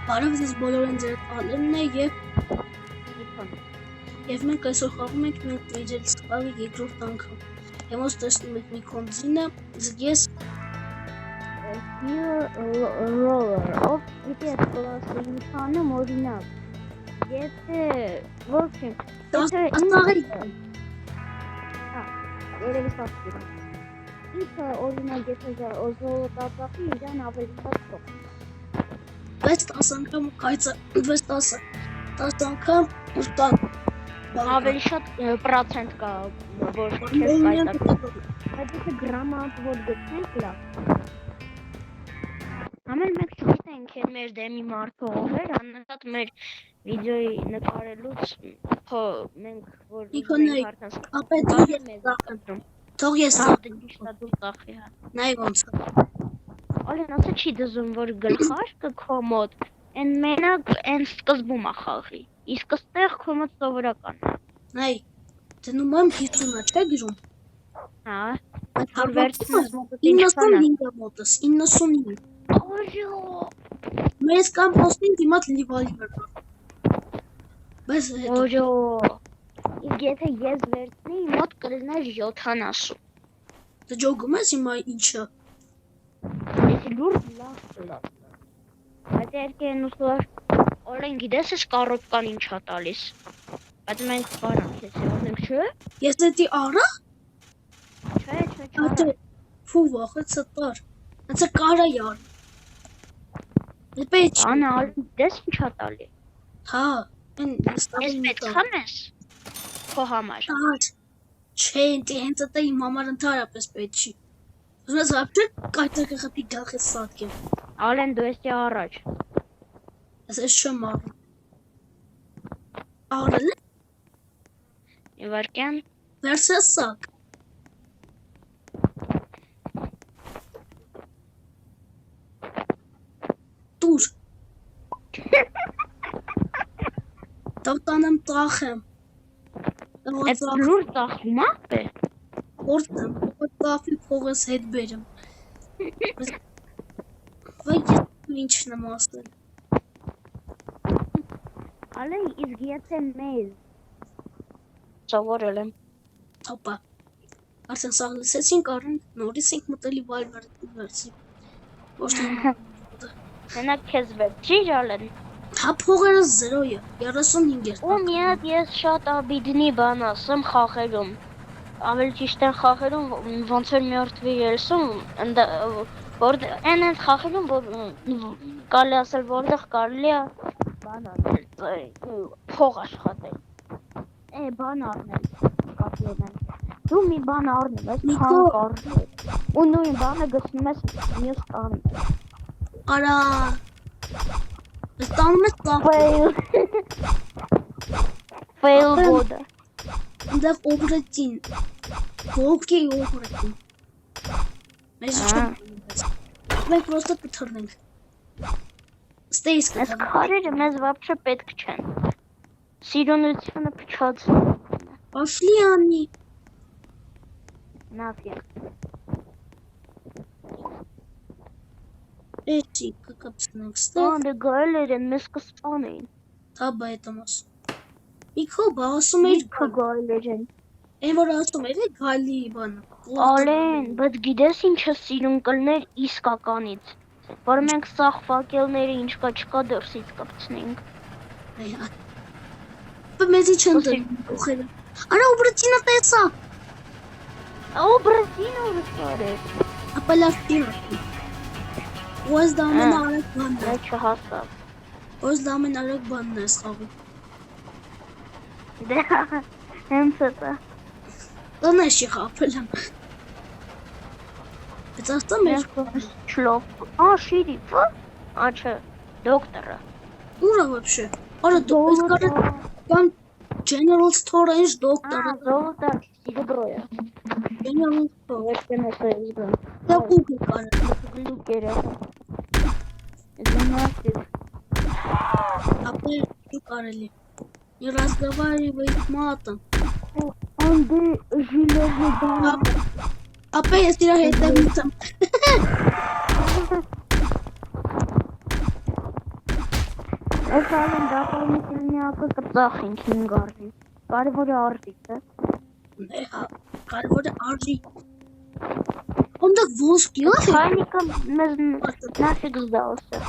Բարև ձեզ բոլորին ձեր ալենն է և մենք այսօր խաղում ենք մենք Major Spark երկրորդ անգամ։ Հիմա տեսնում եք մի կոմձինը, ես roller of պիտի այդ կլասը ինքանում օրինակ եթե ոչինչ երևի սասկիրը ինքը օրինակ եթե զոլոտածախի իրան ավելի շատ փող 10 անգամ կայծը 10 անգամ ուստան ավելի շատ պրոցենտ կա որ քեզ կայտակը բայց եթե գրամանտ որ գտնենք լավ Ամեն մեկ չգիտենք այդ մեր դեմի մարդը ով էր, անընդհատ մեր վիդեոյի նկարելուց մենք որ թող ես ծախի հա։ նայ ոնց Ալեն ասա չի դզում որ գլխարկը քո մոտ այն մենակ այն սկզբում է խաղի, իսկ այստեղ քո մոտ սովորական է։ նայ դնում եմ 50-ը չէ գրում։ Հա, որ վերցնես մոտը 95-ը մոտս 99 Օրյո Մեզ կամ պոստին դիմաց լիվալիվեր Բայց հետո Օրյո Իսկ եթե ես վերցնեի մոտ կլներ 70 Դե ջոգում ես հիմա ինչը Եթե լուրջ լավ Բայց երկե նուսլար Օրեն գիտես ես կարոտկան ինչ է տալիս Բայց մենք պարանք ես եղնենք չէ Ես դետի արա Չէ Ֆու վախեցը տար Հացը կարա յար Պետք Անա դες ինչ է տալի Հա Ես պետք խանես Քո համար Չէ ինտի հենց ատա իմ համար ընդհարապես պետք չի Ուզում ես ապչը կայտակը խպի գալխ ես սատկեմ Ալեն դու ես առաջ Ես չեմ առում Առել է Իվարկյան Վերսը սակ Տուր Տավտանեմ տախեմ Այդ լուր տախում է Որտեմ, տախի փողս հետ բերեմ Վայ ես ինչն եմ ասել Ալեն իսկ եթե մեզ Սովորել եմ Հապա Արդեն սաղ լսեցինք առեն նորից ենք մտելի վայրվերցի Ոչ Մենակ քեզ վերջի ջալեն Հա փողերը 0-ը 35 էր Ու մի հատ ես շատ աբիդնի բան ասեմ խաղերում Ավելի ճիշտ են խաղերում ոնց որ մյուրթվի ելսում Այն խաղերում որ կարելի ասել որտեղ կարելի է բան անել փող աշխատել բան առնել Դու մի բան առնել ես քանք առնել ու նույն բանը գցնում ես մյուս տանը Արա Ստանում ես տախ Fail բոդը Ընդեղ օգրետին Ոգի օգրետին Մեզ չեմ Մենք պրոստը կթրնենք Ստեյս Այս քարերը մեզ վապչը պետք չեն Սիրունությունը փչած Պաշլի անի Նավյակ Էջի կկպցնենք ստեղ Անդը գայլեր են մեզ կսպանեին Հա բա էտամաս Իքո բա ասում էր Իքո գայլեր են Են որ ասում էր գալի բանը Ալեն, բայց գիտես ինչ է սիրուն կլներ իսկականից Որ մենք սաղ ֆակելները ինչ կա չկա դրսից կպցնենք Բա մեզի չեն տրին ուխերը Արա ուբրտինը տեսա Ուբրտինը ուղղար է Ապա լավ տինը Ու ես դա ամեն արագ բանն է Նա չհասավ Ու ես դա ամեն արագ բանն է սխաղում Դե հենց էտա Տան է շի խապել եմ Բայց աստա մեր Չլով շիրիպը Աչը, դոկտորը Ուրա վեպշե Արա դու ես կարը Կան General Store ինչ դոկտորը Զոլոտա սիրուբրոյը General Store Վերջեն հեսա եզգան Դա ուգը կարը Գլուկերը Զնասիկ Ապա դու կարելի Не разговаривай матом. Андрей железный банк. Ապա ես իրա հետ եմ ուտում։ Այս ալեն դապալմի սիլնյակը կծախ ենք 5 արժի։ Կարևորը արժիք է։ Կարևորը արժի։ Ondaq ոսկի է։ Քայնիկը մեզ նաֆիգ զդալսը։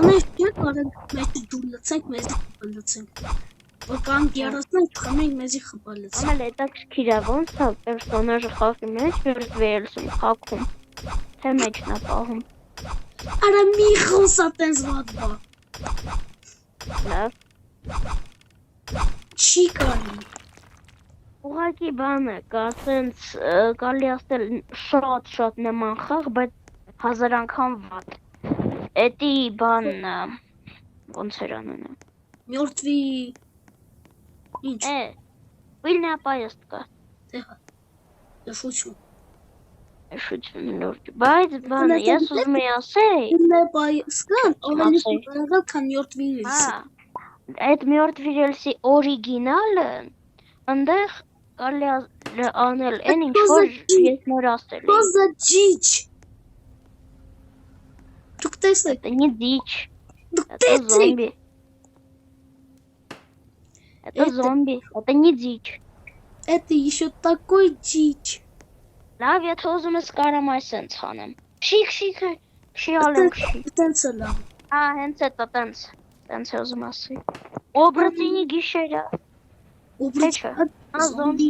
Անես դեր կարեն մեզ դուլացենք, մեզ խփալացենք։ Որ կան 30 խմենք մեզի խփալացենք։ Ամել հետաքրքիր է ոնց է պերսոնաժը խաղի մեջ վերցվելսում խաղում։ Թե մեջն է պահում։ Արա մի խոսա տենց վատ բա։ Լավ։ Չի կարի։ Ուղղակի բանը կա սենց կարելի ասել շատ նման խաղ, բայց 1000 անգամ վատ։ Էդի բանը ոնց էր անունը։ Մյորթվի ինչ։ Վիլնա պայեստ կա։ Տեղա։ Դաշություն։ Շուտում լուրջ, բայց բանը ես ուզում եի ասել։ Վիլնա պայեսկան ավելի սուպերական քան մյորթվի ռելսի։ Այդ մյորթվի ռելսի օրիգինալը այնտեղ կարելի անել այն ինչ որ ես նոր ասել եմ։ Cosa ջիջ։ Դուք տեսեք։ Это не дичь. Դուք Это տեսեք։ зомби. Это зомби. Это не дичь. Это еще такой ջիջ։ Լավ, եթե ուզում ես կարամ այսենց անեմ։ Շիք, շիալեմ շի։ Տենց է լավ։ Հենց էտա տենց ուզում ասի։ Օբրատինի գիշերը։ Չէ։ Զոմբի։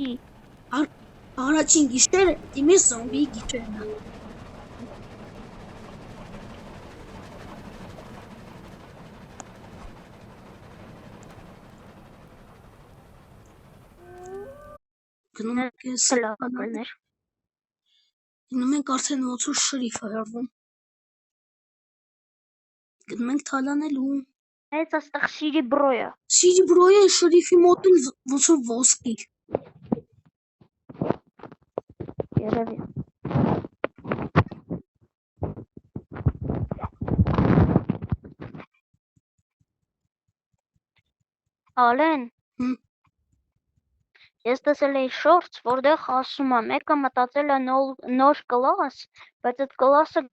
Առաջին գիշերը դիմի զոմբի գիշերն է։ Գնում ենք ես Լավներ։ գնում ենք արդեն ոնց որ շրիֆ է հրվում։ Գնում ենք թալանելու։ Это ստեղ սիրիբրոյա։ Սիրիբրոյը շրիֆի մոտն ոնց որ ոսկի։ Երևի։ Ալեն։ Ես տեսել էի շորտս, որտեղ ասում է, մեկը մտածել է նոր կլաս, բայց այդ կլասը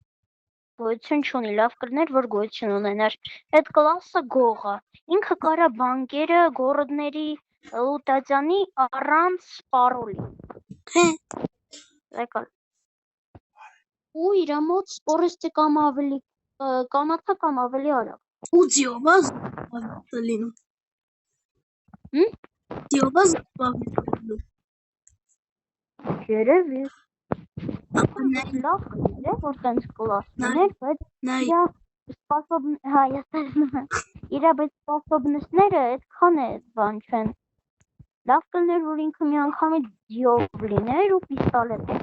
գոյություն չունի, լավ կլներ, որ գոյություն ունենար։ Այդ կլասը գող է։ Ինքը կարա բանկերը, գորոդների լուտածյանի առանց պարոլի։ Եկալ։ Ու իր մոտ սկորստի կամ ավելի կանացա կամ ավելի արագ։ Ու ձիովազ լինում։ Ձիովազ լինում։ Երևի։ Լավ կլներ, որ տենց կլաս ուներ, բայց իրա բայց սպասոբնեսները այդքան է բան չեն։ Լավ կլներ, որ ինքը մի անգամի ձիով լիներ ու պիստոլետով։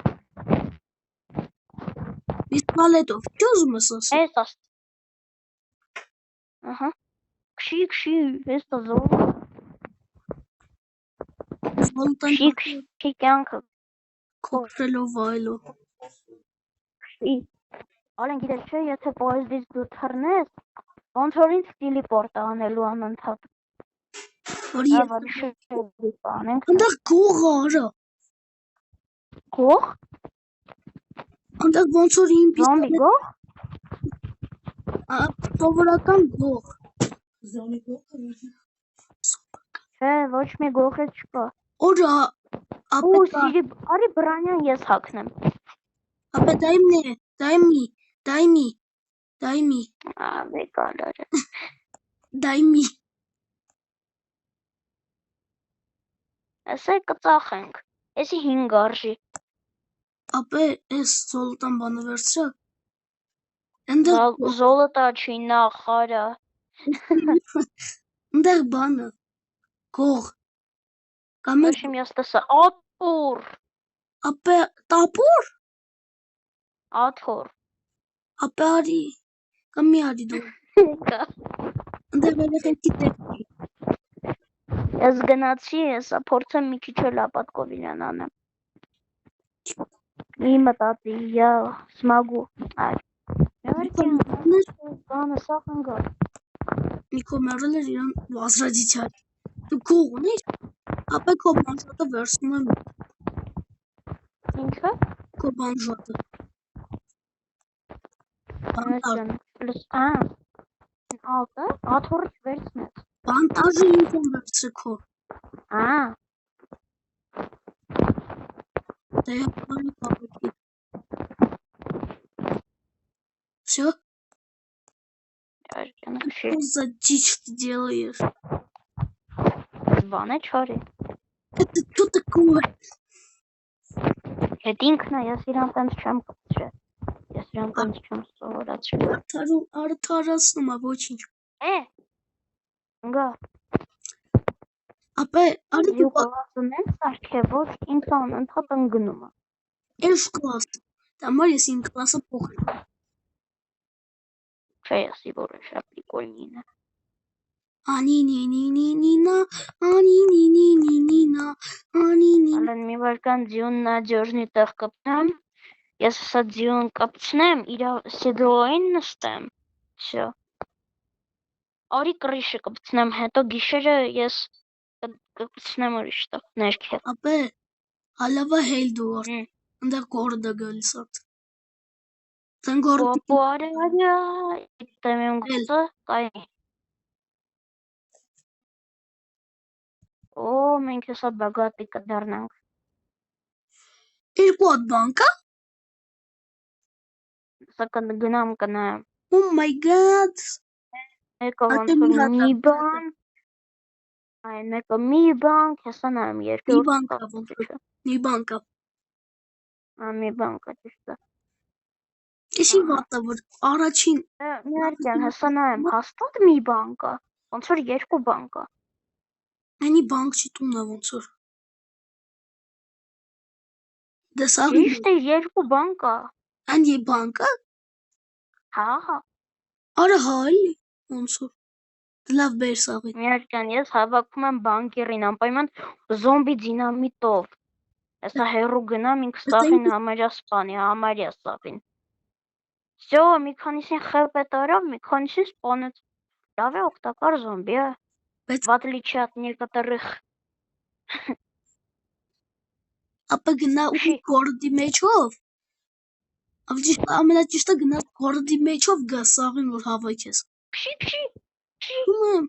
Պիստոլետով, չի ուզում ես ասել։ Էս աստ։ Ահա։ Քշի, էս տազով։ Քշի կյանքը։ Կոպրելով այլով։ Ալեն գիտես չէ, եթե պոեզդից դու թռնես, ոնց որ ինձ տիլիպորտ անելու անընդհատ։ Որ ես այնտեղ գող արա։ Գող։ Այնտեղ ոնց որ իմ Զոմբի գող։ Սովորական գող։ Զոմբի գող։ Չէ, ոչ մի գող չկա։ Օրա Ու արի բրանյան ես հագնեմ։ Ապա դայմի։ Բեկալարը։ Դայմի։ Ասե կծախենք։ Էսի 5 արժի։ Ապա էս զոլոտան բանը վերցրա։ Այնտեղ Զոլոտա չի նախարա։ Այնտեղ բանը գող։ Կամ Ոչմ ես տեսա աթոռ։ Ապա տապոր։ Աթոռ։ Ապա արի։ Կամ մի արի դու։ Այնտեղ երեխեքի տեպի։ Ես գնացի, հեսա փորձեմ մի քիչ էլ ապատկով իրան անեմ։ Մի մտածի, я смогу։ Այ։ Բանը սա խնգա։ Նիկո մերել էր իրան վազրադիցյալ։ Դու գող ունես։ Ապա քո բանջոտը վերցնում եմ։ Ինչը։ Քո բանջոտը։ Պլյուս Ալտը, աթորը չվերցնեց։ Բանտաժը ինձ եմ վերցրքո։ Դե հարի պապետի։ Всё? Что за дичь ты делаешь? Բան է չարի։ Это что такое? Հետ ինքն է, ես իրան տենց չեմ կպցրել։ Ես իրան տենց չեմ սովորացրել։ Արդարացնում է ոչինչ։ Գա։ Ապա արի դու Յուղովացն են սարքե, ոչ ինքն անընդհատ ընկնում է։ Էս կլաս։ Դամար ես իմ կլասը փոխել։ Չէ, եսի որը շապրիկոլնին է։ Անինինինինինա, անինինինինինա, անինին։ Ալեն մի վարկան ձյուն նաջորնի տեղ կպնեմ, ես հսա ձյուն կպցնեմ, իրա սեդրոին նստեմ, всё։ Արի կրիշը կպցնեմ, հետո գիշերը ես կպցնեմ ուրիշ տեղ, ներքև։ Ապա հալավա հեյլ դուար։ Ընդեղ գորդը գալիս ատ։ Տեն գորդը Պոպոարը արյա, իտեմ եմ գոտը, կային։ Օ, մենք հեսա բագատի կդարնանք։ երկու հատ բանկա։ Սա կգնամ կնայեմ։ Oh my god։ Մեկը ոնց որ մի բան, այն մեկը մի բանկ, հեսա նայեմ Մի երկրորդ բանկա ոնց որ։ Մի բանկա։ մի բանկա ճիշտ է։ Եսի վատը որ առաջին Ներկյան հեսա նայեմ, հաստատ մի բանկա, ոնց որ երկու բանկա։ Անի բանկ չի տունը ոնց որ։ Դեսաղ Ճիշտ է երկու բանկա։ անի բանկա։ Հա։ Արա հա էլի ոնց որ։ Լավ բեր սաղի։ Ներկյան ես հավաքում եմ բանկերին անպայման զոմբի դինամիտով։ Հեսա հերու գնամ ինք սաղին համարյա սպանի, համարյա սաղին։ Всё, մի քանիսին խեպետ արավ, մի քանիսին սպանեց։ Լավ է օգտակար զոմբի է։ Բայց В отличие от некоторых։ ապա գնա ու գորդի մեջով։ Ամենաճիշտը գնա գորդի մեջով գա սաղին որ հավաքես։ Փշի։ Ում։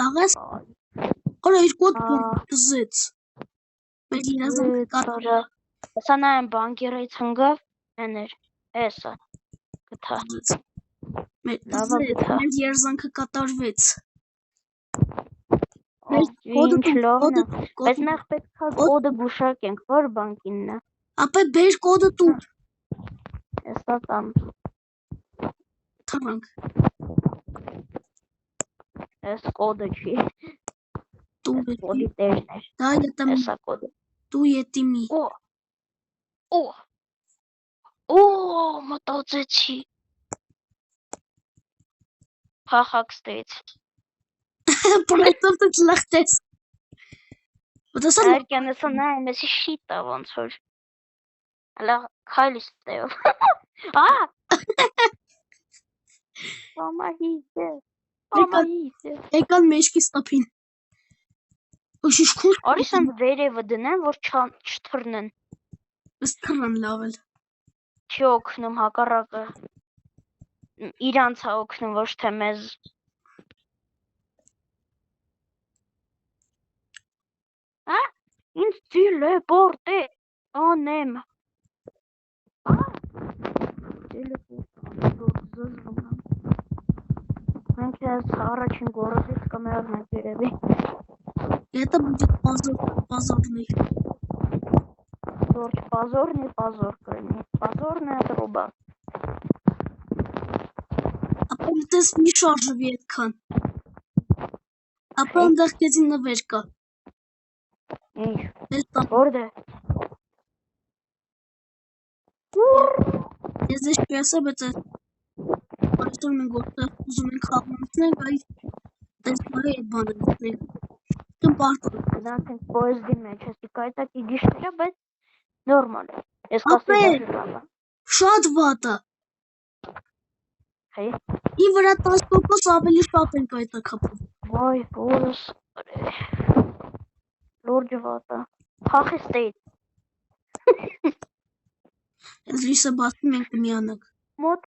Աղես։ Արա երկու հատ բզեց։ Մեր իրազան կատարը։ Հեսա նայեմ բանկերից հնգավ, էներ, էսա, գթա։ Մեր երզանքը կատարվեց։ Ինչ լավն է, բայց նախ պետք է կոդը գուշակենք, որ բանկինն է։ Ապա բեր կոդը տուր։ Էսա տամ։ Թրանք։ Էս կոդը չի, Տուր կոդի տերն էր, դա ետամ էսա կոդը։ դու ետիմի։ Օ, մտածեցի։ Փախակստեց։ Պրետով դու լախտես։ Ոտասա Ներկյան էսա նայեմ, էսի շիտա ոնց որ։ Հլա քայլիս տեով։ Պամահիտ է։ Եկան մեջքի ստապին։ Ուշիշքուն Արի սան վերևը դնեմ, որ չթռնեն։ ըստ թռան լավ էլ։ Չի օգնում հակառակը։ Իրանց է օգնում, ոչ թե մեզ։ Ինձ տիլեպորտ է, անեմ։ Մենք ես առաջին գորոզից կմեռնենք երևի։ Это будет позорный. Որջ պազորն է պազոր կրնի, պազորն է տրոբա։ Ապա դες մի շարժվի այդքան։ Ապա ընդեղ քեզի նվեր կա։ Ինչ, Ես տա որդ է։ ես դες պիասա բայց այսօր մենք որտեղ ուզում ենք խաղանցնենք, այ դες բարի այդ բանը դնենք։ Դեմ պարտը։ Գնանք ենք պոեզդի մեջ, հեսի կայտակի գիշները, բայց նորմալ է։ Ես Ապա կասի բավը։ շատ վատ է։ Հե, Ի վրա 10% ավելի շատ են կայտակապում։ վայ, որս, լորջը վատը։ Խախի ստեյտ։ Ես լույսը բացում ենք միանակ։ Մոտ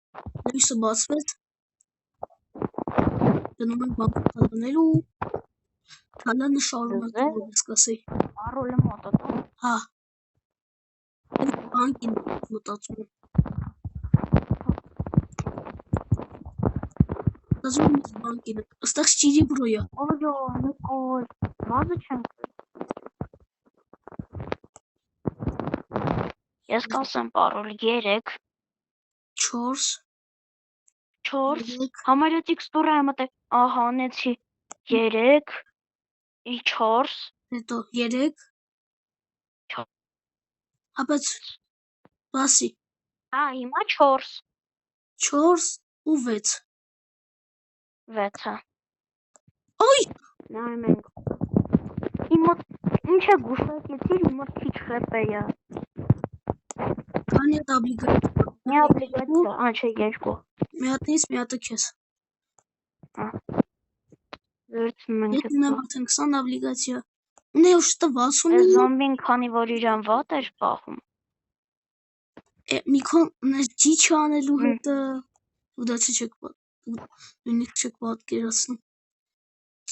Լույսը բացվեց։ Գնում ենք բանկատանելու։ Թալանը շարունակում որ սկսի։ Առոլը մոտոտ։ Հա։ Այդ բանկին մտածում եմ։ Դասում եմ բանկին։ Աստեղ ճիրի բրոյա։ Օյո, Նիկոլ, վազը չենք։ Ես կասեմ պարոլ 3, 4 4, համարյա տեքստուրա եմ մտե, ահա, անեցի, 3, 4, հետո 3 ապաց բասի հիմա 4, 4 ու 6 6-ը, Ոյ նայում ենք, իմ մոտ, ինչ է գուշակեցիր, իմ մոտ քիչ խեպ է, քանի հատ աբլիգացիա մի աբլիգացիա, չէ 2, մի հատ ինձ մի հատը քեզ վերցնում ենք Ետ ունեմ արդեն 20 աբլիգացիա ունե ուշտը 60 Այս զոմբին քանի որ իրան վատ էր պահում մի քոն ջիչ անելու հետը ու դա չեք նույնիսկ չեք պատկերացնում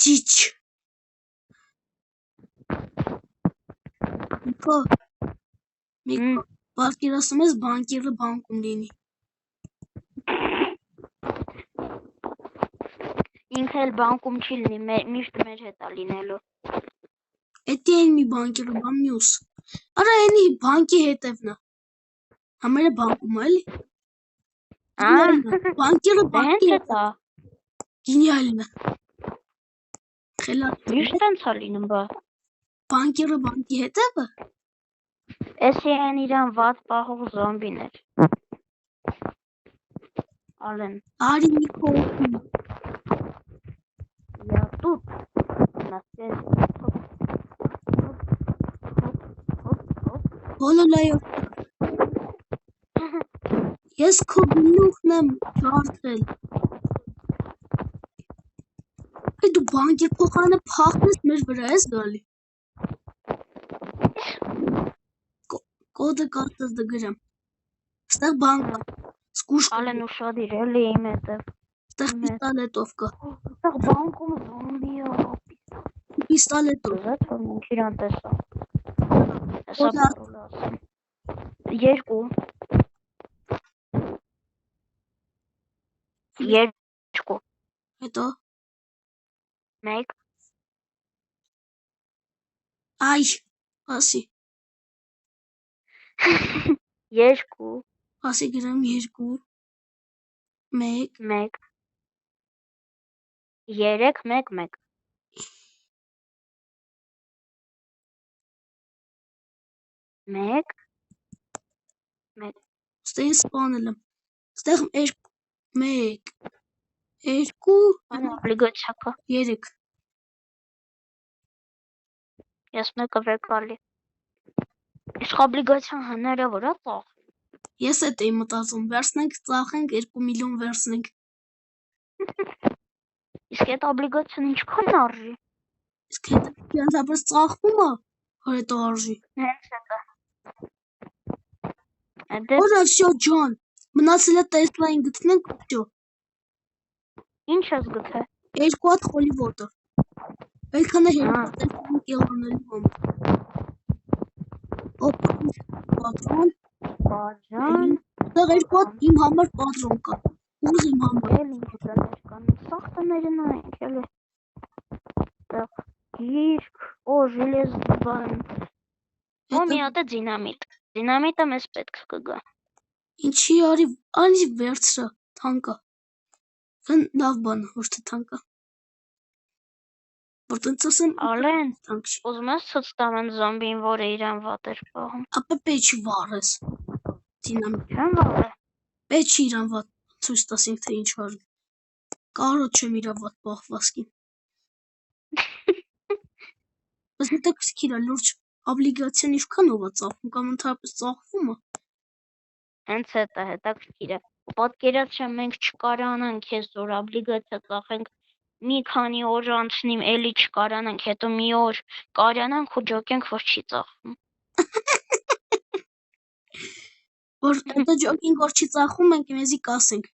ջիչ Միքո պատկերացնում ես բանկերը բանկում լինի ինքը էլ բանկում չի լինի միշտ մեր հետ է լինելու Էդի են մի բանկերը բան մյուս Արա էնի բանկի հետևն է Համերը բանկում էլի Բանկերը բանկի հետ է Գենիալն է Խելացի Միշտ տենց է լինում բա Բանկերը բանկի հետևը Էսի են իրան վատ պահող զոմբին էր Ալեն Արի Միքո Я тут на связи Հոլոլայով Ես քո գլուխն եմ ջարդել Այ դու բանկի փոխանը փախնես մեր վրա ես գալի Կոդը կարծես դգրեմ Ստեղ բանկ Սկուշ Ալեն ուշադիր էլի իմ հետև Ստեղ պիստալետով կա Ստեղ բանկում զոմբի է Պիստալետով Զետ որ մինչ իրան տեսա Հեսա պարոլը ասեմ 2 2 Հետո 1 Այ ասի 2 Ասի գրեմ 2 1 1 3 1 1 1 Ստեղ սպանել եմ Ստեղ 1 2 Աբլիգացիա կա 3 Ես մեկը վեկալի Իսկ աբլիգացիան հնարավոր է ծախ Ես էդ էի մտածում վերցնենք ծախենք 2 միլիոն վերցնենք Իսկ այդ աբլիգացիան ինչքան արժի Իսկ հետո կյանցապես ծախվում է որ հետո արժի Հենց հետը Որա всё ջան մնացել է Տեսլային գտնենք всё Ինչ ես գտե 2 հատ խոլի ոտը Այդքանը Տեսլային կելանելու համար Պատրոն Բաժան Ստեղ 2 հատ իմ համար պատրոն կա Ուղղ իմ համար Էլ ինչ դներ կան Սախտները նայենք էլի Ստեղ գիրք Ժելեզ բան մի հատ է Դինամիտը մեզ պետք կգա Ինչի արի վերցրա թանկա լավ բան ոչ թե թանկա Որտենց ասեմ Ալեն թանկ չի ուզում ես ցույց տամ այն զոմբին որը իրան վատ էր պահում Ապա պեչի վառես Դինամիտ Չեմ վաղը Պեչի իրան վատ ցույց տասենք թե ինչ արի Կարոտ չեմ իրա վատ պահվածքին Բայց հետաքրքիր է լուրջ աբլիգացիան ինչքանով է ծախվում կամ ընդհանրապես ծախվում է Հենց հետաքրքիր է Պատկերացրու մենք չկարանանք քեզ որ աբլիգացիա ծախենք մի քանի օր անցնի էլի չկարանանք հետո մի օր կարանանք ու ջոկենք որ չի ծախվում Որ հետո ջոկինգ որ չի ծախվում մենք մեզի կասենք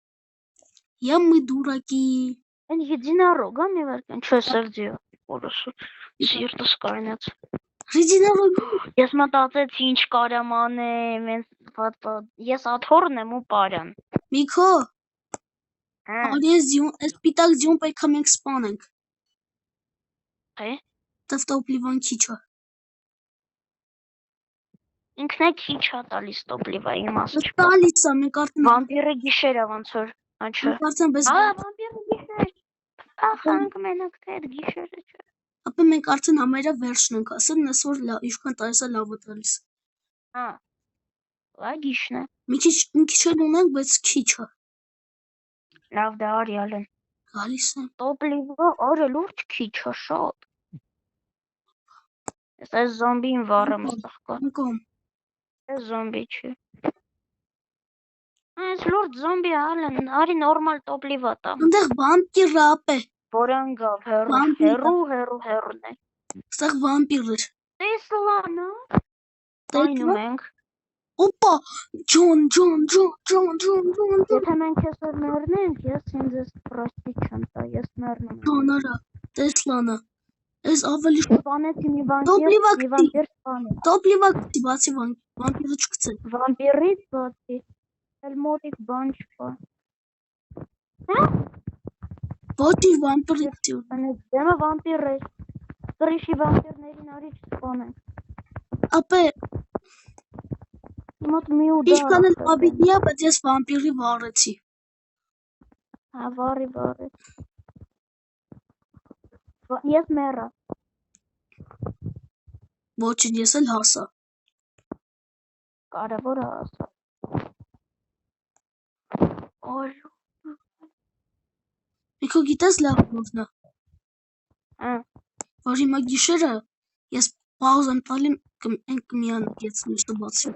Я мы дураки. Այն единорога մի վարքան չէ Սերգիո որոշը սիրտս կայնած Единорог. ես մտածեցի ինչ կարամ անեմ ես աթոռն եմ ու պարան Միկո, հա արի այս պիտակ ձյուն պետք է մենք սպանենք։ հե Տվտոպլիվան քիչը։ ինքն է քիչ է տալիս տոպլիվա իմաստ չկա Տալիս է, մենք արդեն վամպիրը գիշերը ոնց որ աչը մենք արդեն բես վամպիրը գիշեր ախանք մենակ թե այդ գիշերը չէ ապա մենք արդեն համարյա վերջն ենք ասել, նես որ ինչքան տալիս է լավը տալիս։ հա լա գիշն է Մի քիչ էլ ունենք, բայց քիչը։ լավ դա արյալ են Գալիս է։ տոպլիվա օրը լուրջ քիչ է շատ ես այս զոմբին վառեմ ստախկա Միկո, այս զոմբի չի այս լուրջ զոմբի ալեն արի նորմալ տոպլիվա տա այնտեղ վամպիր ապ է։ Որանգավ հերրուն է Այստեղ վամպիր էր։ տեսլանա այնում ենք Օպա, Ջոն։ եթե մենք ես որ մեռնենք ես ինձ ես պրոստի չեմ տա ես մեռնում եմ Ջոնարա, Տեսլանը։ Այս ավելի սպանեցի մի վամպիր սպանեց տոպլիվակտի բացի վամպիրը չկցել։ վամպիրից բացի էլ մոտիկ բան չկա Ոչի վամպիրի դեմը վամպիր է կրիշի վամպիրներին արի չսպանենք ապե մոտ մի ու դա ինչքան էլ աբիդիա, բայց ես վամպիրի վառեցի։ հա վարի ես մեռա Ոչինչ, ես էլ հասա։ կարևորը ասա օր Միկո գիտես լավ որն է։ հա Որ հիմա գիշերը ես պաուզ եմ տալի կմիանք ես լույսը բացի։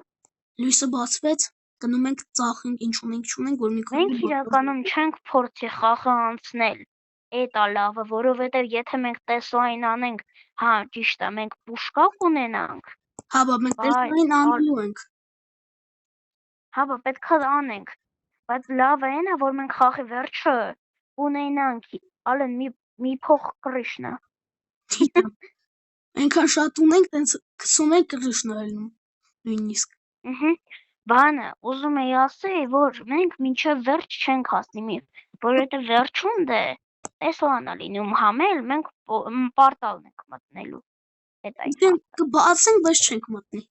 Լույսը բացվեց, գնում ենք ծախենք, ինչ ունենք, չունենք, որ Միկո մենք իրականում չենք փորձի խաղը անցնել էտա լավը, որովհետև եթե մենք տեսլային անենք, հա ճիշտ է, մենք պուշկա կունենանք, հա, բա մենք տեսնային անելու ենք։ հա բա պետք է անենք, բայց լավը այն է, որ մենք խաղի վերջը ունենանք, ալեն մի փող կրիշն է, Այնքան շատ ունենք, տենց 21 կրիշն է ելնում, նույնիսկ։ բանը, ուզում էի ասեի, որ մենք մինչև վերջ չենք հասնի, որովհետև վերջում դե տեսլան է լինում համել, մենք պարտալն ենք մտնելու, հետ այդ Մենք կբացենք, բայց չենք մտնի։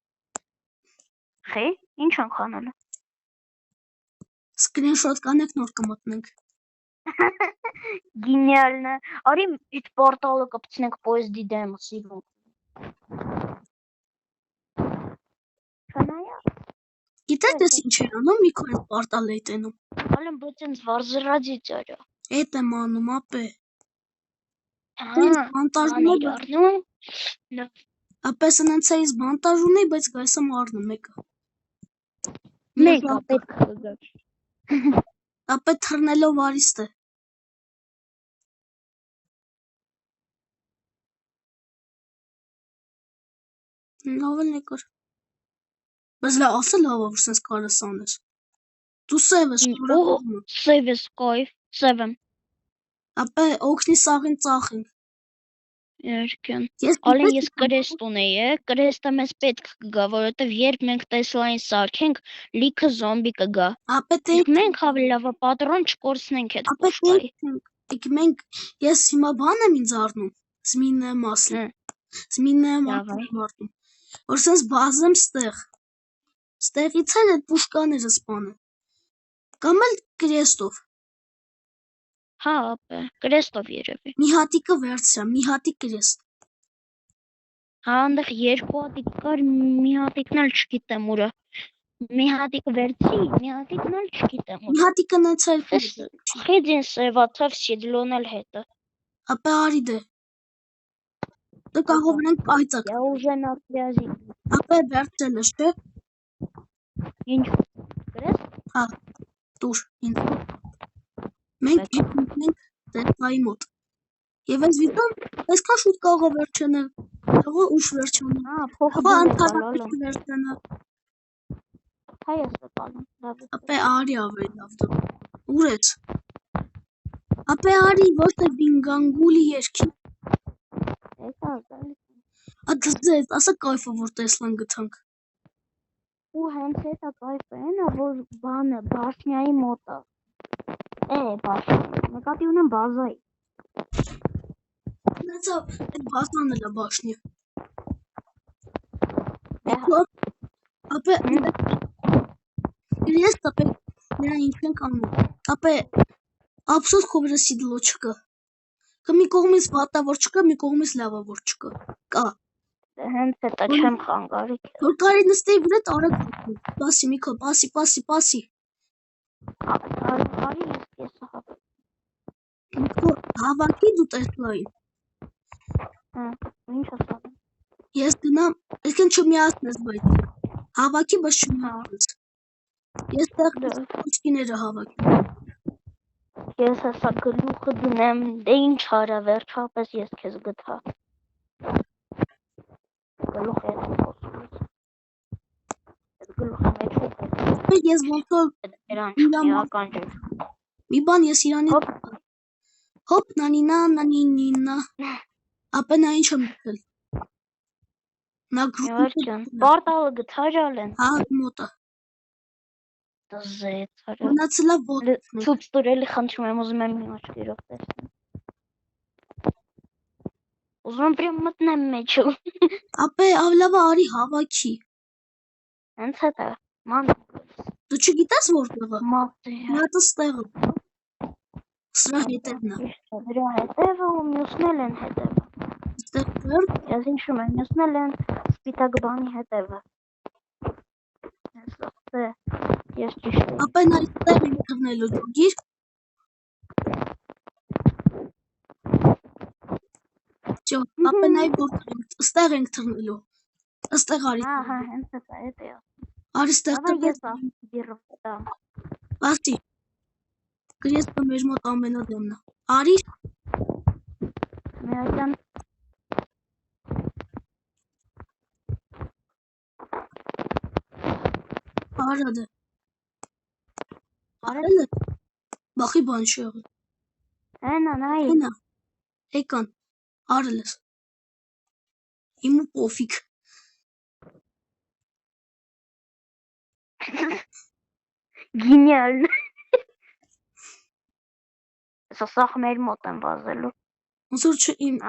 խի, ինչ ենք անելու Սկրինշոտ կանեք նոր կմտնենք։ Գինիալն է, արի իտ պորտալը կպցնենք պոյզդի դեմը սիրում չանայա Գիտես ես ինչ էր անում, Միկո այդ պարտալը է տենում։ ալեն բայց ինձ վարզրադի ծարա Էդ եմ անում, ապե։ հա, Բանտաժում է, արնում ապես ընենց բանտաժ ունի, բայց գայս եմ առնում մեկը։ մեկը պետք կգաչ Ապե թռնելով արիստ է։ Լավ էլ նեկար։ Բայց լավ, ասել լավ, որ սենց կարես անես։ Դու սև ես, շնորհակալում եմ։ սև ես կայվ, սև եմ Ապե օգնի սաղին ծախենք։ երկեն Ես ալեն ես կրեստ ունեի, կրեստը մեզ պետք կգա, որովհետև երբ մենք տեսլային սարքենք, լիքը զոմբի կգա Ապե իսկ մենք ավելի լավը պատրոն չկորցնենք այդ Ապե պուշկայի մենք ես հիմա բան եմ ինձ առնում։ Զմինը մասը։ Զմինը մասը եմ առնում։ Որ սենց բազեմ ստեղ։ Ստեղից էլ այդ պուշկաները սպանը։ Կամ էլ կրեստով։ հա ապե կրեստով երևի Մի հատիկը վերցրա, մի հատիկ կրեստ։ հա այնտեղ երկու հատիկ կար մի հատիկն էլ չգիտեմ ուրա մի հատիկը վերցի մի հատիկն էլ չգիտեմ Մի հատիկը նենց էլ խիդին սևացավ սիդլոնել հետը ապե արի դե։ Դե կարող ենք կայծակ։ Я уже на связи Ապե վերցրել ես, չէ։ ինչ կրեստ Հա, դուր ինձ։ Մենք ենք դեպայի մոտ։ Եվ այս վիդեոն այսքան շուտ կարող է վերջանալ, կարող է ուշ վերջանալ, հա փոխը կարող է ընդհանրապես վերջանալ։ հայ ես տալու լավ Ապե արի ավելի լավ դու։ Ուր ես։ Ապե արի ոչ թե բինգանգուլի երկի։ Եկա գալիս։ Ադզետ, ասա կայֆը որ տեսլան գտանք։ Ու հենց հետա կայֆը էնա, որ բանը բաշնյայի մոտ է։ Բաշնյա։ Նկատի ունեմ բազայի։ Նացա այդ բասան էլ է բաշնյա։ Ապե ես տապե նրա ինչ ենք անում։ Ապե ափսոս քո վրա սիդլո չկա։ Կա մի կողմից վատավոր չկա, մի կողմից լավավոր չկա։ Կա։ Հենց հետա չեմ խանգարի։ Որ կարի նստեի վրա տարակ։ Պասի Միքո, պասի։ Արի ես հավաք։ Միքո, հավաքի դու տեսլային։ Ինչ ասա։ Ես գնամ, այսքան չմիացնես բայց։ Հավաքի բայց չմիացնես։ Ես տեղ կոչկիները հավաքի։ Ես հեսա գլուխը դնեմ, դե ինչ արա վերջապես ես քեզ գտա։ Գլուխը հետ խոսում։ Այդ գլուխի մեջ հոպ։ Ես ոնց որ իրական չէ։ մի բան ես իրանի հոպ նանինա ապա նա ինչ եմ գտել։ Նա Ջան, պարտալը գթարալեն։ հա մոտա։ Դզետ արա։ Մնացելա ոտ։ Ցույց տուրելի խնդրում եմ, ուզում եմ մի աչքերով տեսնել։ Ուզում եմ պրիմ մտնեմ մեջը։ Ապե ավլավա արի հավաքի։ Հենց հետա, ման։ Դու չգիտես որտեղ է։ Մատի։ Նա տստեղը։ Սրա հետևն է։ Դրա հետևը ու մյուսն են հետևը։ Ստեղ Ես ինչու եմ մյուսն են սպիտակ բանի հետևը։ Ես ճիշտ եմ։ ապա նա այստեղ եմ թռնելու գիր։ Ճո, ապա նա այստեղ ենք թռնելու։ Այստեղ արի։ Հա, հենց էսա է։ Արի ստեղ ես դիրվտա։ Բաստի։ Գրեստը մեր մոտ ամենադեմն է։ Արի։ Միական Արադը։ Արելը։ Բախի բան չի եղել։ Հենա, նայ։ Հենա։ Եկան։ Արելս։ Իմ ու պոֆիկ։ Գինիալ։ Սա սախ մեր մոտ եմ վազելու։ Ոնց որ իմ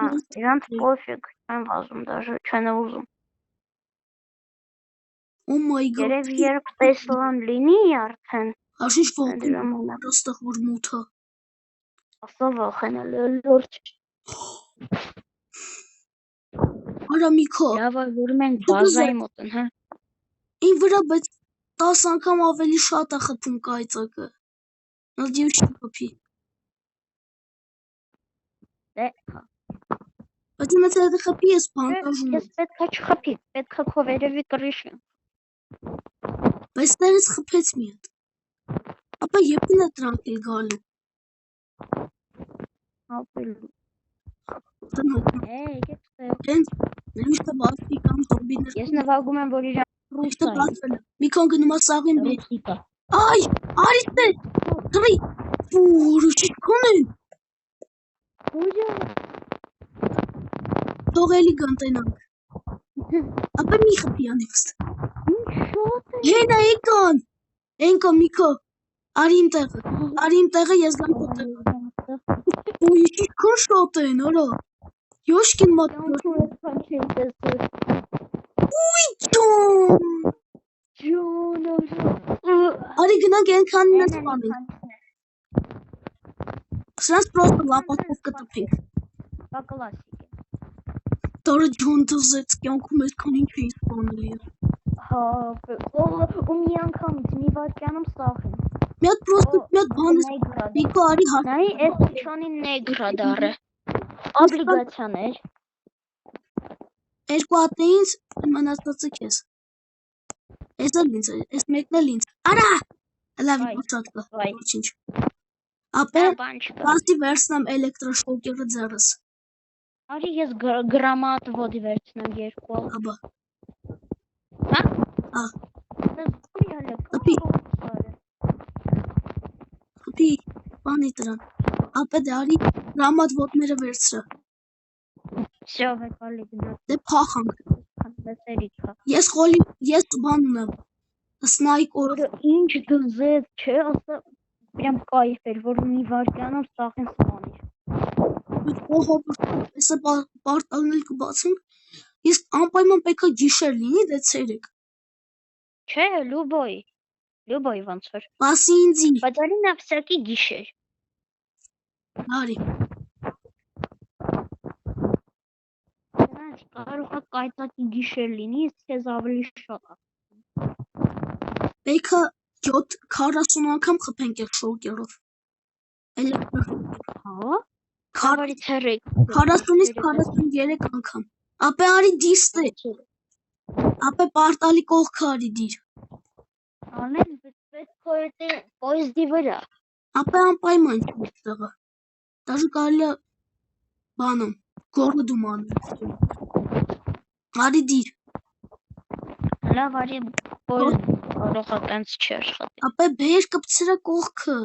իրանց պոֆիկ եմ վազում, դաժե չեն ուզում։ Oh my god։ Երև երբ տեսլան լինի արդեն։ Աշիշ ողքում ստեղ որ մութը։ Ասա վախենալ լորջ։ Արա Միքո։ Լավ է որ մենք բազայի մոտ են, հա։ Ին վրա բայց 10 անգամ ավելի շատ է խփում կայծակը։ Նադիու չի խփի։ Դե։ Բայց ինձ հետ խփի ես բանտաժում։ Ես պետքա չխփի, պետքա քո վերևի կռիշը։ Բայց ներս խփեց մի հատ։ Ապա եպին է դրանք էլ գալու։ Ապելու։ Տնոք։ Եկեք ստեղ։ Հենց նույնիսկ բացի կամ զոմբիներ։ Ես նվագում եմ, որ իրան Ռուստը բացվել է։ Միքոն գնում է սաղին մեջ։ ռուսիկա։ Այ, արիստե։ Գրի։ Ուր չքոնեն։ Թողելի գանտենանք։ Ապա մի խփի անիվստ։ Հենա եկան։ Ենկա Միքո։ Արի իմ տեղը ես գամ քո տեղը։ Ու ինչքան շատ են, արա։ Յոշկին մոտ։ Ուй ջոն։ Արի գնանք ենքանին ես պանենք։ Սրանց պրոստը լապատով կտպինք։ Կլասիկ է։ Դարը ջոն դզեց կյանքում այդքան ինչ էի սպանել ես։ Հա, ու մի անգամ մի վարկյանում սաղին։ Մի հատ պրոստը մի հատ բան ես Միքո արի հարկ։ Նայ էս չանի նեգրա դարը։ Օբլիգացիաներ։ Երկու հատն է ինձ, մնացածը քեզ։ Էս էլ ինձ է, էս մեկն էլ ինձ։ Արա։ Լավ իծած կա։ Ոչինչ։ Ապա բաստի վերցնեմ էլեկտրոշոկերը ձեռս։ Արի ես գրամատ ոդի վերցնեմ երկու։ Աբա։ Հա։ Հա։ Խփի։ Խփի, բանի դրան։ ապա դե արի ռամատ ոտները վերցրը։ Всё, վեկալի գնաց։ Դե փախանք։ Լսերիքա։ Ես բան ունեմ։ Սնայկոր։ Ինչ դզեց, չէ, ասա прям кайф էր, որ մի վարքյանով սախեն սպանի։ Այսը պարտալնել կբացենք, իսկ անպայման պետք է գիշեր լինի, դե ցերեկ։ Չէ, լուբոյ ոնց որ։ Բասի ինձի։ Բայց արի նա всякий գիշեր։ Արի։ Կարող է կայծակի գիշեր լինի, իսկ քեզ ավելի շատ է։ Պետք է 40 անգամ խփենք այդ շոկերով։ Հա։ Քարի ցերեկ։ 40-ից 43 անգամ։ Ապա արի դիստե։ Ապա պարտալի կողքը արի դիր։ Անեն պետք է դե պոեզդի վրա։ Ապա անպայման չի տեղը։ Դաժե կարելի է բանում, գորգդում անում։ Արի դիր։ Լավ արի պոեզդ կարող է տենց չաշխատի։ Ապա բեր կպցրա կողքը։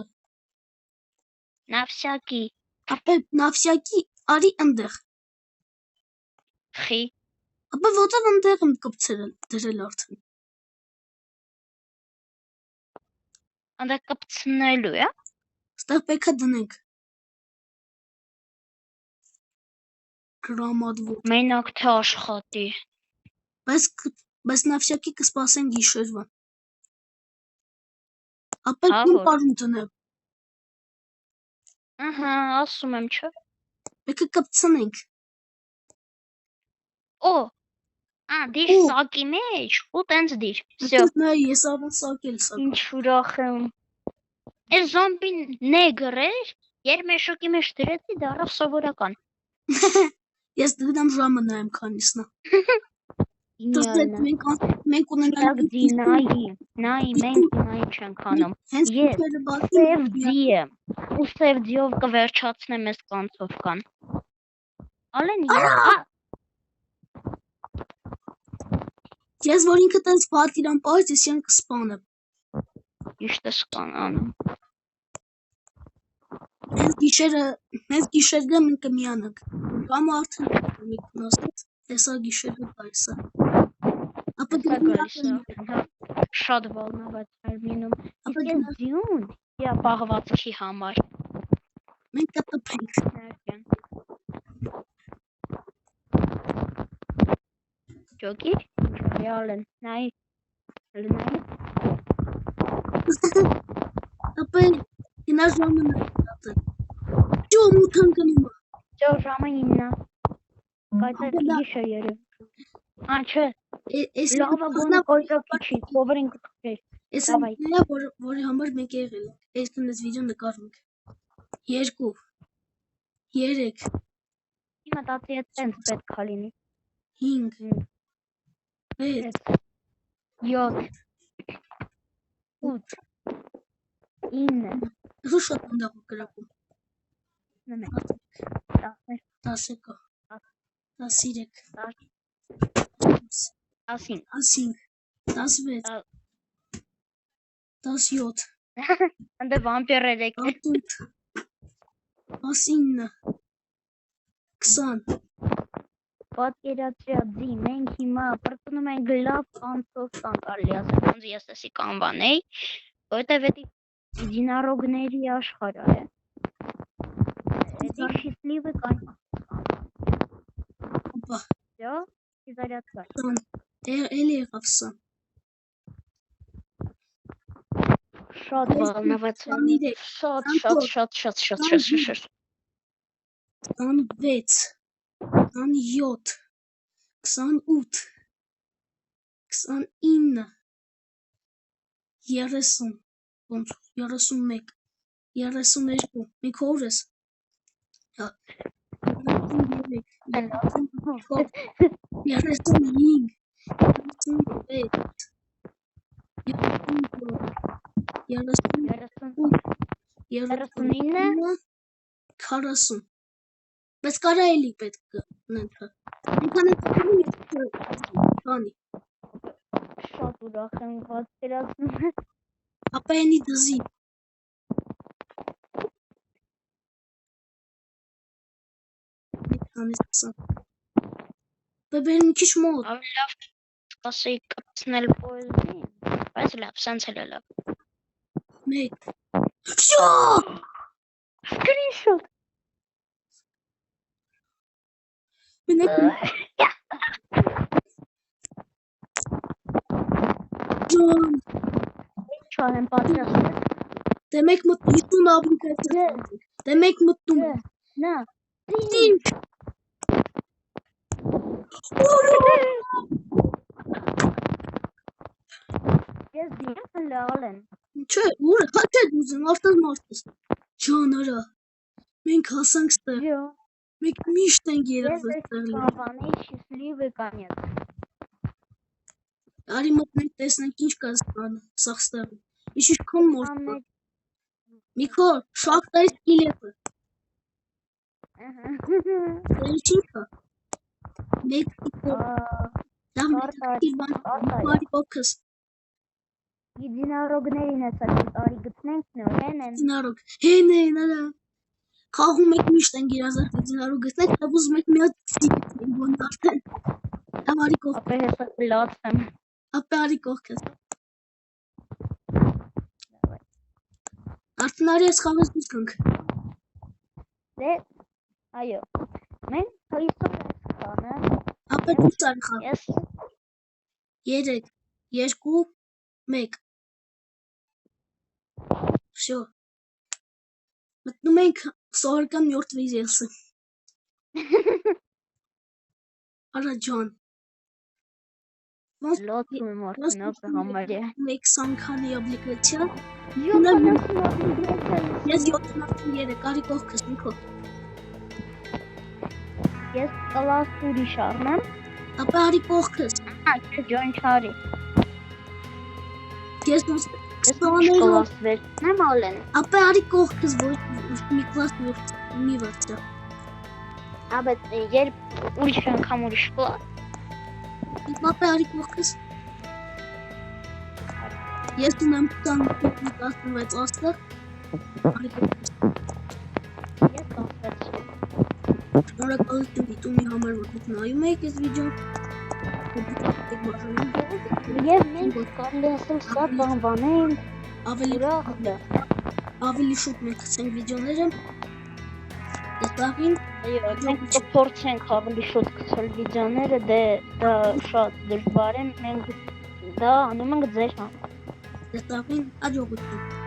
На всякий։ Ապա նավսյակի արի ընդեղ։ Խի։ Ապա ոտով ընդեղ եմ կպցրել դրել արդեն։ Անդա կպցնելու է։ Ստեղ պետք է դնենք։ Գրամադվոտ։ Մենակ թե աշխատի։ Բայց նավսյակի կսպասեն գիշերվա։ Ապա Հա, իմ որ։ պարուն դնեմ։ Ահա, ասում եմ, չէ։ Պետք է կպցնենք։ Օ, դիր սակի մեջ, ու տենց դիր։ Всё։ Նա ես առան սակել սակ։ Ինչ ուրախ եմ։ Այս զոմբին նեգր էր, երբ մեշոկի մեջ դրեցի, դառավ սովորական։ Ես դրամ ժամը նայեմ քանիսնա։ Գենիալն է։ Մենք ունենանք Սևձի նայի, մենք նայի չենք անում։ հենց Ես դուքերը բացի սևձի եմ, ու սևձիով կվերջացնեմ այս կանցովկան։ Ալեն ես որ ինքը տենց պատիրան պարզ ես յան կսպանեմ։ Իշտ ես կանանում։ Հենց գիշերը մենք կմիանանք։ Ժամը արդեն մի կնասած, տեսա գիշերը բայսը։ Ապա գալիս է, շատ վալնաված էր մինում։ Իսկ ես ձյուն, իա պաղվածքի համար։ մենք կտպենք։ Ջոկի, ռեալն, նայի, Ապա ինա ժամը նայատը։ Ճո մութան կնում։ Ջո ժամը 9-ը։ Կայծակ գիշեր երև։ Չէ, լավա գոնը կայծակի չի, կովրին կտղեր։ Ես ամենայա, որի համար մենք եղել ենք, ես տնես վիդեո նկարում ենք, 2, 3, Իմը տացի է տենց պետք է լինի, 5, 6, 7, 8, 9, Հու շատ ընդաղ ու կրակում, 10, 13, 15, 16, 17, Անդե վամպիր էր եկել, 19, 20, պատկերացրյա ձի, մենք հիմա պրտնում ենք լավ կանցով կան կարելի ասել, ոնց ես էսի կանվանեի, որտև էդի դինարոգների աշխարհ է, էդի շիսլիվը կան, Всё, и зарядка. էլի եղավ սա, Շատ վալնաված եմ, շատ, 26, 27, 28, 29, 30, 31, 32, մենք հոր ես, 33, 35, 36, 40, բայց կարա էլի պետք նենքը, բանի, Շատ ուրախ եմ պատկերացնում, ապա ենի դզի, 10-ից 20։ Բերեմ մի քիչ մոտ։ Ավելի լավ ասեի կպցնել պոեզին, բայց լավ, սենց էլ է լավ։ 1 Всё! Screenshot։ Մենակ Ջան, Ինչ անեմ պատրաստ։ դե մեկ մտնում ապլիկացիա։ Դե մեկ մտնում։ Նա։ Ինչ։ Ես դիեմ լալեն։ Չէ, ուր հաճե դուզեն արդեն մարդս։ Ջան, արա։ Մենք հասանք ստեղ։ Ջո։ Մենք միշտ ենք Ես երազել այս ստեղ։ կավանի счастливый конец։ Արի մտնենք տեսնենք ինչ կա սաղ ստեղը։ Ինչքան մոր։ Միքո, շախտայի սկիլետը։ Ինչ կա։ Մեկ դա մեկի բան բարի օքս։ Единорогներին է սա տարի գտնենք նոր հեն են։ Единорог։ Հեն են արա։ Խաղում եք միշտ են երազել единорог գտնեք, դա ուզում եք մի հատ գտնեք բան արդեն։ Դա բարի կողք։ Ապա հեսա լացեմ։ Ապա արի կողքս։ Արդեն արի ես խաղես դուս գանք։ Դե այո։ Մենք հույսով ենք խանը։ Ապա դուս արի խաղ։ Ես 3 2 1 Всё։ Մտնում ենք սովորական մյուրթվի ռելսը։ Արա ջան։ լոթում եմ արդյունով համարյա։ Մեկ սանքանի ապլիկացիա։ Ես Ես 73 արի կողքս Միքո։ Ես կլաս ուրիշ առնեմ։ Ապա արի կողքս։ Հա, ջոն չարի։ Ես դուս Ես կլաս վերցնեմ ալեն։ ապա արի կողքս ոչ մի կլաս մի վարդա։ Աբե երբ ուրիշ անգամ ուրիշ կլաս։ Ապա արի կողքս։ Ես ունեմ 16 աստղ։ Արի կողքս։ Ես կասվեցի։ Շնորհակալություն դիտումի համար, որ դուք նայում եք այս վիդեոն։ Եվ մենք կարելի ասել սա բանվանենք ավելի շուտ մենք գցենք վիդեոները։ Դեպքին Այո, մենք կփորձենք ավելի շուտ գցել վիդեոները, դե դա շատ դժվար է, մենք դա անում ենք ձեր համար։ դեպքին աջակցություն։